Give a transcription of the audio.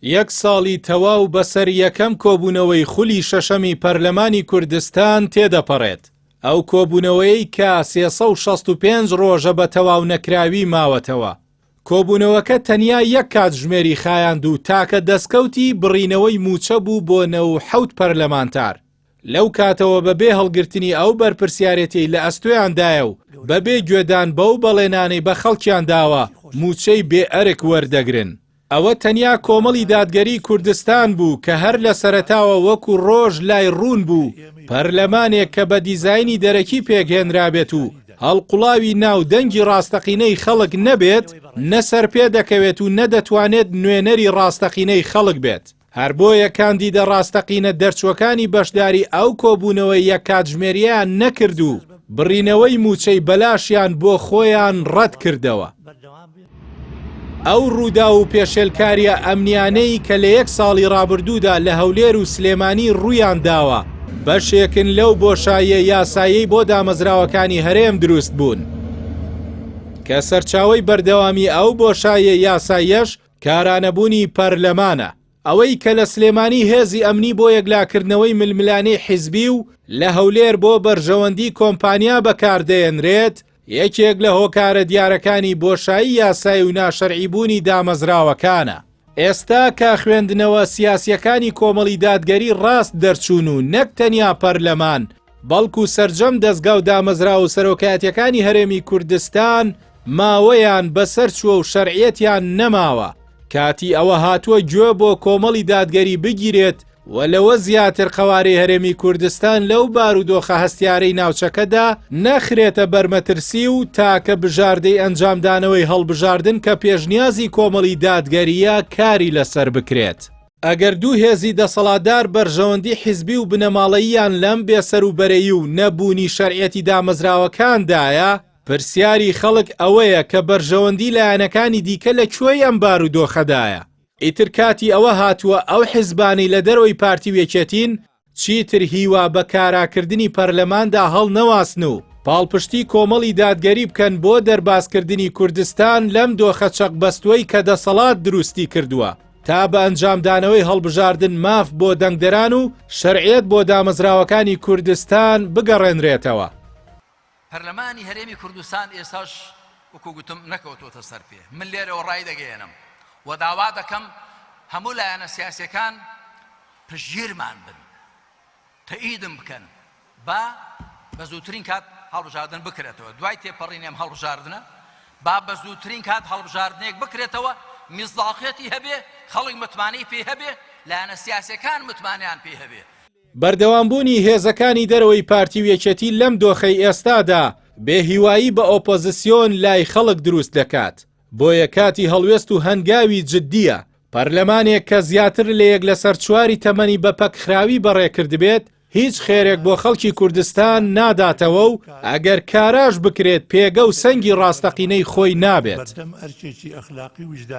یەک ساڵی تەواو بەسەر یەکەم کۆبوونەوەی خولی شەشەمی پەرلەمانی کوردستان تێدەپەڕێت. ئەو کۆبوونەوەی کە 365 ڕۆژە بە تەواو نەکراوی ماوەتەوە. کۆبوونەوەکە تەنیا یەک کاتژمێری خایاند و تاکە دەستکەوتی بڕینەوەی موچە بوو بۆ 97 پەرلەمانتار. لەو کاتەوە بەبێ هەڵگرتنی ئەو بەرپرسیارەتی لە ئەستۆیاندایە و بەبێ گوێدان بەو بەڵێنانەی بە خەڵکیان داوە موچەی بێ ئەرک وەردەگرن. ئەوە تەنیا کۆمەڵی دادگەری کوردستان بوو کە هەر لە سەرەتاوە وەکو ڕۆژ لای ڕوون بوو پەرلەمانێک کە بە دیزاینی دەرەکی پێگەێنرابێت و هەڵقوڵاوی ناو دەنگی ڕاستەقینەی خەڵک نەبێت نەسەر پێ دەکەوێت و نەدەتوانێت نوێنەری ڕاستەقینەی خەڵک بێت. هەر بۆیە کاندیدە ڕاستەقینە دەرچوەکانی بەشداری ئەو کۆبوونەوەی یەک کاتژمێریان نەکرد و بڕینەوەی موچەی بەلاشیان بۆ خۆیان ڕەت کردەوە. ئەو ڕوودا و پێشێلکاریە ئەمنیانەی کە لە یەک ساڵی ڕابردوودا لە هەولێر و سلێمانی ڕوویان داوە بەشێکن لەو بۆشاییە یاسایی بۆ دامەزراوەکانی هەرێم دروست بوون کە سەرچاوەی بەردەوامی ئەو بۆشاییە یاساییەش کارانەبوونی پەرلەمانە. ئەوەی کە لە سلێمانی هێزی ئەمنی بۆ یەکلاکردنەوەی ململانەی حیزبی و لە هەولێر بۆ بەرژەوەندی کۆمپانیا بەکاردەهێنرێت یەکێک لە هۆکارە دیارەکانی بۆشایی یاسایی و ناشەرعیبوونی دامەزراوەکانە. ئێستا کە خوێندنەوە سیاسیەکانی کۆمەڵی دادگەری ڕاست دەرچوون و نەک تەنیا پەرلەمان بەڵکو سەرجەم دەستگا و دامەزرا و سەرۆکایەتیەکانی هەرێمی کوردستان ماوەیان بەسەر چووە و شەرعیەتیان نەماوە. کاتی ئەوە هاتووە گوێ بۆ کۆمەڵی دادگەری بگیرێت و لەوە زیاتر قەوارەی هەرێمی کوردستان لەو بارودۆخە هەستیارەی ناوچەکەدا نەخرێتە بەرمەترسی و تاکە بژاردەی ئەنجامدانەوەی هەڵبژاردن کە پێشنیازی کۆمەڵی دادگەریە کاری لەسەر بکرێت. ئەگەر دوو هێزی دەسەڵاتدار بەرژەوەندی حیزبی و بنەماڵەییان لەم بێسەروبەرەیی و نەبوونی شەرعیەتی دامەزراوەکاندایە پرسیاری خەڵک ئەوەیە کە بەرژەوەندی لایەنەکانی دیکە لەکوێی ئەم بارودۆخەدایە. ئیتر کاتی ئەوە هاتووە ئەو حیزبانی لە دەرەوەی پارتی وێکێتین چیتر هیوا بە کاراکردنی پەرلەماندا هەڵ نەواسن و پاڵپشتی کۆمەڵی دادگەری بکەن بۆ دەرباسکردنی کوردستان لەم دۆخە چەقبەستوەی کە دەسەڵات دروستی کردووە تا بە ئەنجامدانەوەی هەڵبژاردن ماف بۆ دەنگدەران و شەرعیەت بۆ دامەزراوەکانی کوردستان بگەڕێنرێتەوە. پەرلەمانی هەرێمی کوردستان ئێستاش وەکو گوتم نەکەوتوتە سەر پێ. من لێرەوە ڕای دەگەێنم و داوا دەکەم هەموو لایەنە سیاسیەکان پشتگیرمان بن، تەئیدم بکەن بە زووترین کات هەڵبژاردن بکرێتەوە. دوای تێپەڕینی ئەم هەڵبژاردنە بە زووترین کات هەڵبژاردنێک بکرێتەوە، میزداقیەتی هەبێ، خەڵک متمانەی پێ هەبێ، لایەنە سیاسیەکان متمانیان پێ هەبێ. بەردەوامبوونی هێزەکانی دەرەوەی پارتی وێکێتی لەم دۆخەی ئێستادا بێهیوایی بە ئۆپۆزیسیۆن لای خەڵک دروست دەکات. بۆیە کاتی هەڵوێست و هەنگاوی جددیە. پەرلەمانێک کە زیاتر لە یەک لەسەر چواری تەمەنی بە پەکخراوی بەڕێکرد بێت هیچ خێرێک بۆ خەڵکی کوردستان ناداتەوە و ئەگەر کاراش بکرێت پێگە و سەنگی ڕاستەقینەی خۆی نابێت.